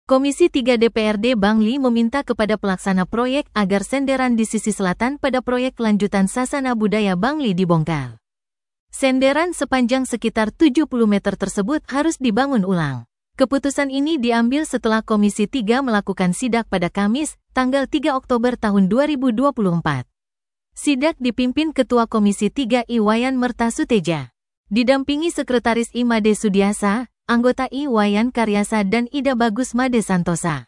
Komisi 3 DPRD Bangli meminta kepada pelaksana proyek agar senderan di sisi selatan pada proyek lanjutan Sasana Budaya Bangli dibongkar. Senderan sepanjang sekitar 70 meter tersebut harus dibangun ulang. Keputusan ini diambil setelah Komisi 3 melakukan sidak pada Kamis, tanggal 3 Oktober tahun 2024. Sidak dipimpin Ketua Komisi 3 Iwayan Mertasuteja. Didampingi Sekretaris I Made Sudiasa, anggota I Wayan Karyasa dan Ida Bagus Made Santosa.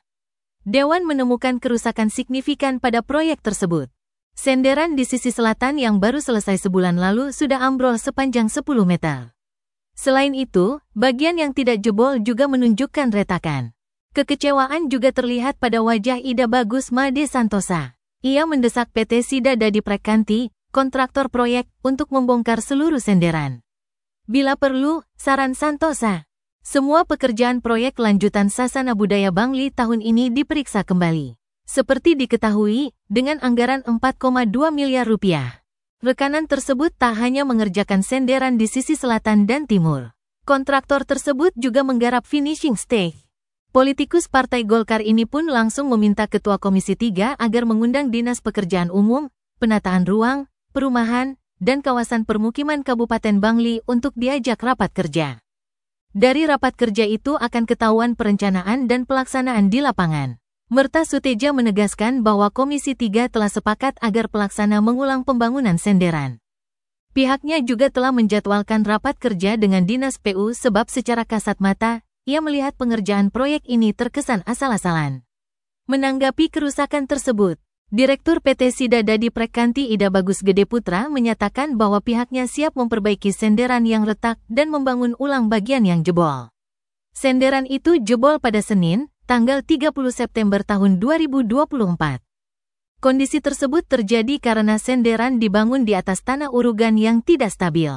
Dewan menemukan kerusakan signifikan pada proyek tersebut. Senderan di sisi selatan yang baru selesai sebulan lalu sudah ambrol sepanjang 10 meter. Selain itu, bagian yang tidak jebol juga menunjukkan retakan. Kekecewaan juga terlihat pada wajah Ida Bagus Made Santosa. Ia mendesak PT Sida Dadi Prekanti, kontraktor proyek, untuk membongkar seluruh senderan. Bila perlu, saran Santosa, semua pekerjaan proyek lanjutan Sasana Budaya Bangli tahun ini diperiksa kembali. Seperti diketahui, dengan anggaran 4,2 miliar rupiah. Rekanan tersebut tak hanya mengerjakan senderan di sisi selatan dan timur. Kontraktor tersebut juga menggarap finishing stage. Politikus Partai Golkar ini pun langsung meminta Ketua Komisi 3 agar mengundang Dinas Pekerjaan Umum, Penataan Ruang, Perumahan, dan Kawasan Permukiman Kabupaten Bangli untuk diajak rapat kerja. Dari rapat kerja itu akan ketahuan perencanaan dan pelaksanaan di lapangan. Mertasuteja menegaskan bahwa Komisi 3 telah sepakat agar pelaksana mengulang pembangunan senderan. Pihaknya juga telah menjadwalkan rapat kerja dengan Dinas PU sebab secara kasat mata, ia melihat pengerjaan proyek ini terkesan asal-asalan. Menanggapi kerusakan tersebut, Direktur PT Sida Dadi Prekanti Ida Bagus Gede Putra menyatakan bahwa pihaknya siap memperbaiki senderan yang retak dan membangun ulang bagian yang jebol. Senderan itu jebol pada Senin, tanggal 30 September tahun 2024. Kondisi tersebut terjadi karena senderan dibangun di atas tanah urugan yang tidak stabil.